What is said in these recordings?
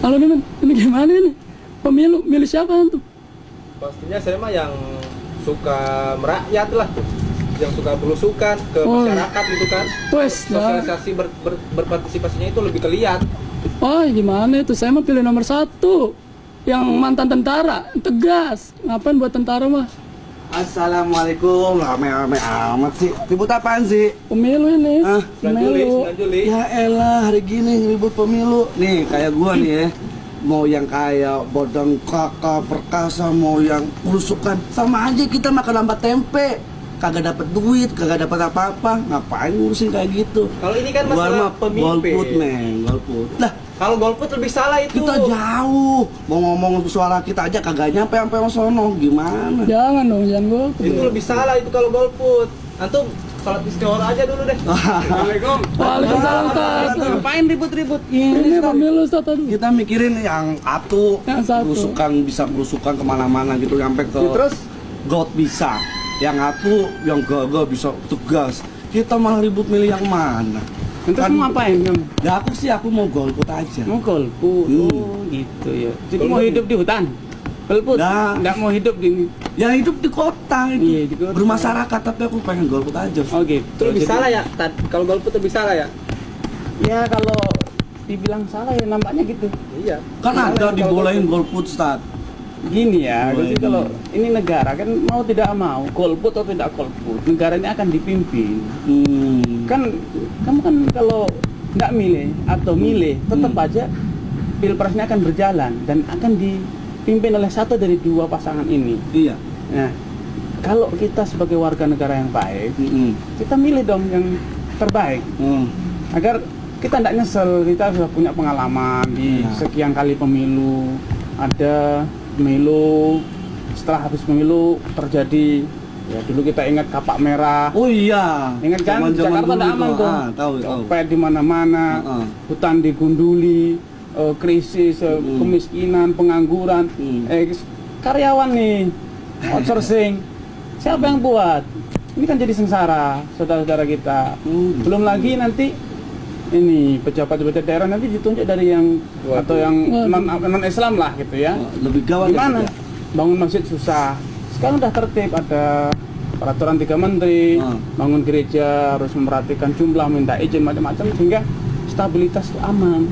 Halo teman, ini gimana ini? Pemilu, milih siapa tuh? Pastinya saya mah yang suka merakyat lah tuh, yang suka belusukan ke masyarakat gitu kan. Wes, Sosialisasi berpartisipasinya itu lebih kelihatan. oh gimana itu? Saya mah pilih nomor 1, yang mantan tentara, tegas. Ngapain buat tentara mah? Assalamualaikum, rame-rame amat sih. Ribut apaan sih? Pemilu ini. Hah? 9 Juli. Ya elah, hari gini ribut pemilu. Nih, kayak gua nih ya. Mau yang kayak Bodang Kakak Perkasa, mau yang belusukan, sama aja kita makan lambat tempe. Kagak dapat duit, kagak dapat apa-apa. Ngapain ngurusin kayak gitu? Kalau ini kan Gua masalah mah pemimpin. golput, men, golput. Lah, Kalau golput lebih salah itu. kita jauh. Mau ngomong suara kita aja kagak nyampe sampai sono. Gimana? Jangan dong, jangan golput. Itu lebih salah itu kalau golput. Antum sholat istighfar aja dulu deh. Assalamualaikum. Waalaikumsalam, Ustaz. Ngapain ribut-ribut? Ini pemilu, Ustaz, aduh. Kita mikirin yang satu, Yang satu. belusukan kemana-mana gitu sampai ke Terus got bisa, yang satu yang gagal bisa tegas. Kita malah ribut milih yang mana? Terus Kan- mau ngapain kamu? Ya aku mau golput aja. Mau golput? Oh gitu ya. Jadi mau hidup di hutan? Golput? Nah. Nggak mau hidup di... Ya hidup di kota itu, Iya, di kota. bermasyarakat, tapi aku pengen golput aja. Oh gitu. itu lebih Jadi- salah ya. Kalau golput lebih salah ya. Ya kalau dibilang salah ya nampaknya gitu. Iya. Kan Salah ada kalau dibolehin golput, Ustaz. Gini ya, Boleh jadi kalau ini negara kan mau tidak mau, golput atau tidak golput, negara ini akan dipimpin. Kan kamu kan kalau nggak milih atau milih, tetap aja pilpresnya akan berjalan dan akan dipimpin oleh satu dari dua pasangan ini. Iya. Nah, kalau kita sebagai warga negara yang baik, kita milih dong yang terbaik agar kita tidak nyesel. Kita sudah punya pengalaman di sekian kali pemilu, ada pemilu, setelah habis pemilu terjadi ya dulu kita ingat kapak merah. Oh iya. Ingat kan, Zaman-zaman Jakarta dulu tidak aman itu. tuh, Tahu. copet di mana-mana, hutan digunduli, krisis, kemiskinan, pengangguran, karyawan nih, outsourcing, siapa yang buat? Ini kan jadi sengsara, saudara-saudara kita. Belum lagi nanti ini pejabat-pejabat daerah nanti ditunjuk dari yang atau yang non Islam lah gitu ya. Lebih gawat. Gimana? Bangun masjid susah. Sekarang udah tertib, ada peraturan 3 menteri, bangun gereja harus memperhatikan jumlah, minta izin macam-macam sehingga stabilitas itu aman.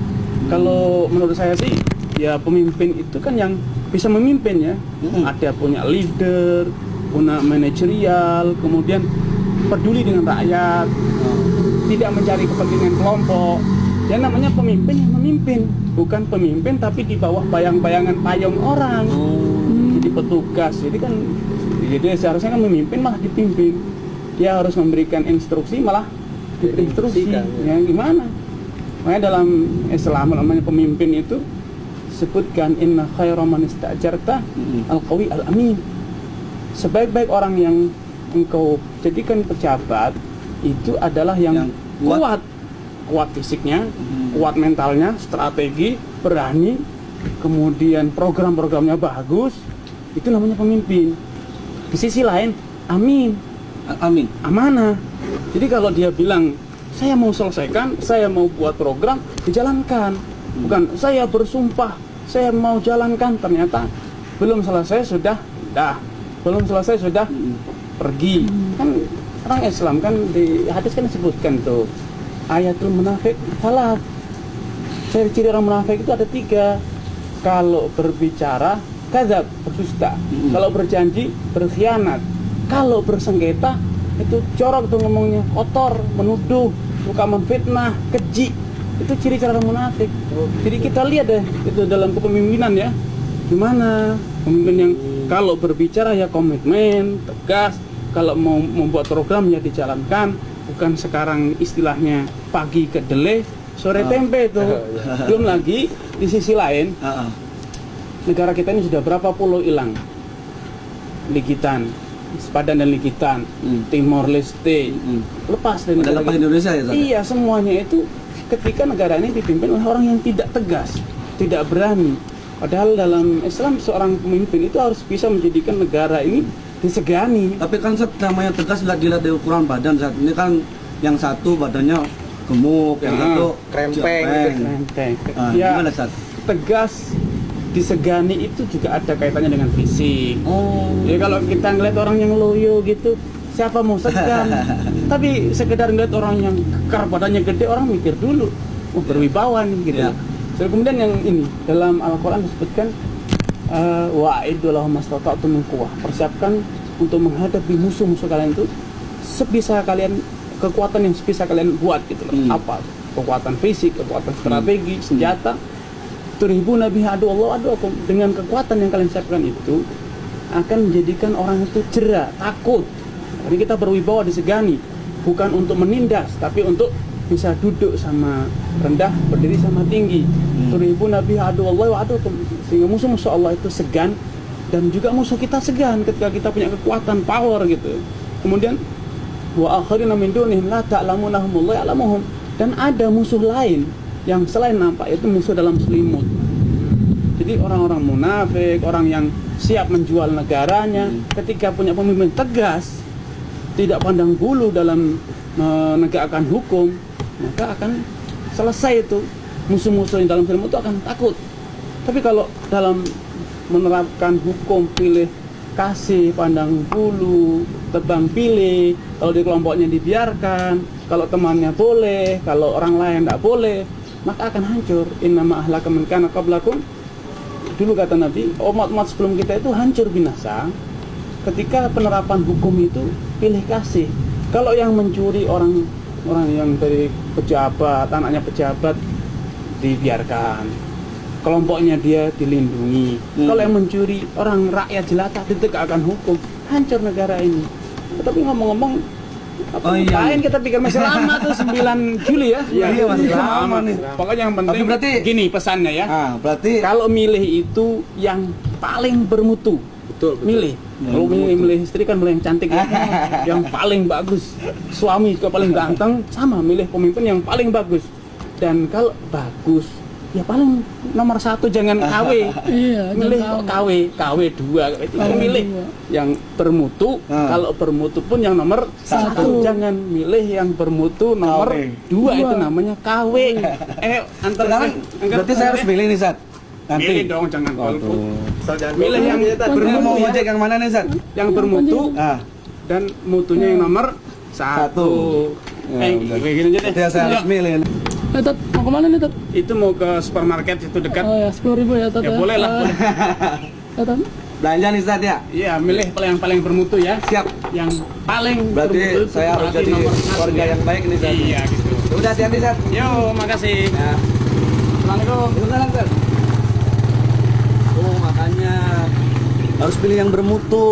Kalau menurut saya sih ya pemimpin itu kan yang bisa memimpin ya. Ada punya leader, punya manajerial, kemudian peduli dengan rakyat, tidak mencari kepentingan kelompok. Ya namanya pemimpin yang memimpin, bukan pemimpin tapi di bawah bayang-bayangan payung orang. Jadi petugas, jadi seharusnya kan memimpin malah dipimpin. Dia harus memberikan instruksi malah diberi instruksi. Ya gimana? Makanya dalam Islam namanya pemimpin itu sebutkan inna khairu man istajarta al-qawi al-amin. Sebaik-baik orang yang engkau jadikan pejabat itu adalah yang kuat fisiknya, kuat mentalnya, strategi, berani, kemudian program-programnya bagus. Itu namanya pemimpin. Di sisi lain, amin, amanah. Jadi kalau dia bilang saya mau selesaikan, saya mau buat program, dijalankan. Bukan saya bersumpah, saya mau jalankan, ternyata belum selesai sudah belum selesai sudah pergi. Kan orang Islam kan di hadis kan disebutkan tuh ayatul munafik salah. Ciri-ciri orang munafik itu ada 3. Kalau berbicara kadzab, berdusta. Kalau berjanji berkhianat. Kalau bersengketa itu jorok tuh ngomongnya, kotor, menuduh, suka memfitnah, keji. Itu ciri-ciri orang munafik. Jadi kita lihat deh itu dalam kepemimpinan ya. Gimana pemimpin yang kalau berbicara ya komitmen, tegas, kalau mau membuat program ya dijalankan, bukan sekarang istilahnya pagi kedelai, sore tempe itu. Belum lagi di sisi lain, negara kita ini sudah berapa pulau hilang? Likitan, Sepadan dan Likitan, Timor Leste, lepas dari negara kita. Indonesia ya? Iya, semuanya itu ketika negara ini dipimpin oleh orang yang tidak tegas, tidak berani. Padahal dalam Islam seorang pemimpin itu harus bisa menjadikan negara ini disegani. Tapi kan namanya tegas nggak dilihat dari ukuran badan. Saat ini kan yang satu badannya gemuk, yang satu krempeng. Enteng. Gimana Sat? tegas, disegani itu juga ada kaitannya dengan fisik. Oh. Jadi kalau kita ngeliat orang yang loyo gitu, siapa mau segan? Tapi sekedar ngeliat orang yang kekar, badannya gede, orang mikir dulu, oh berwibawa nih gitu. Ya. So, kemudian yang ini dalam Al-Quran disebutkan wa'iddu lahum mastata'tum min quwwah. Persiapkan untuk menghadapi musuh-musuh kalian itu sebisa kalian, kekuatan yang sebisa kalian buat gitu loh. Apa? Kekuatan fisik, kekuatan strategi, senjata. Turhibuna biha aduwallahu aduwakum. Dengan kekuatan yang kalian siapkan itu akan menjadikan orang itu jera, takut. Jadi kita berwibawa disegani, bukan untuk menindas, tapi untuk bisa duduk sama rendah, berdiri sama tinggi. Turhibuna biha aduwallahu aduwakum. Sehingga musuh-musuh Allah itu segan, dan juga musuh kita segan ketika kita punya kekuatan, power gitu. Kemudian wa akharina min dunihim la ta'lamunahum wallahu ya'lamuhum. Dan ada musuh lain yang selain nampak, itu musuh dalam selimut. Jadi orang-orang munafik, orang yang siap menjual negaranya, ketika punya pemimpin tegas, tidak pandang bulu dalam menegakkan hukum, maka akan selesai itu. Musuh-musuh yang dalam selimut itu akan takut. Tapi kalau dalam menerapkan hukum pilih kasih, pandang bulu, tebang pilih, kalau di kelompoknya dibiarkan, kalau temannya boleh, kalau orang lain tidak boleh, maka akan hancur. Innama ahlaka man kana qablakum. Dulu kata Nabi, umat-umat sebelum kita itu hancur binasa ketika penerapan hukum itu pilih kasih. Kalau yang mencuri orang yang dari pejabat, anaknya pejabat dibiarkan, kelompoknya dia dilindungi. Kalau yang mencuri orang rakyat jelata ditegakkan hukum, hancur negara ini. Tapi ngomong-ngomong, ngapain kita pikir masih lama tuh 9 Juli ya? Iya, masih lama nih. Pokoknya yang penting Tapi berarti gini pesannya ya. Berarti Kalau milih itu yang paling bermutu. Betul. Milih. Kalau milih istri kan milih yang cantik ya. Yang paling bagus. Suami juga paling ganteng, sama milih pemimpin yang paling bagus. Dan kalau bagus, ya paling nomor 1 jangan KW. Iya, Milih jangan KW 2 itu milih yang bermutu. Kalau bermutu pun yang nomor 1. Jangan milih yang bermutu nomor KW. 2, itu namanya KW. berarti saya harus pilih nih, Sat. Nanti. Pilih dong, jangan golput. Milih yang Berarti mau bermutu ya. ngojek yang mana nih, Sat? Yang bermutu dan mutunya yang nomor 1. Kayak gini aja deh. Ya, saya harus milih. Tat, mau kemana nih, Tat? Itu mau ke supermarket itu dekat. Oh ya, 10.000 ya, Tat. Ya boleh lah, boleh. Tat. Belanja nih, Sat ya. Iya, milih yang paling bermutu ya. Siap. Yang paling Berarti bermutu saya harus berarti jadi nomor 1 warga ya. yang baik nih, Sat. Iya gitu. Udah hati-hati, Sat. Yo, makasih. Ya. Assalamualaikum. Gimana, Sat? Oh, makanya harus pilih yang bermutu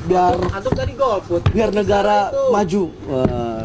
biar Antum tadi golput. negara Itu. maju. Wah.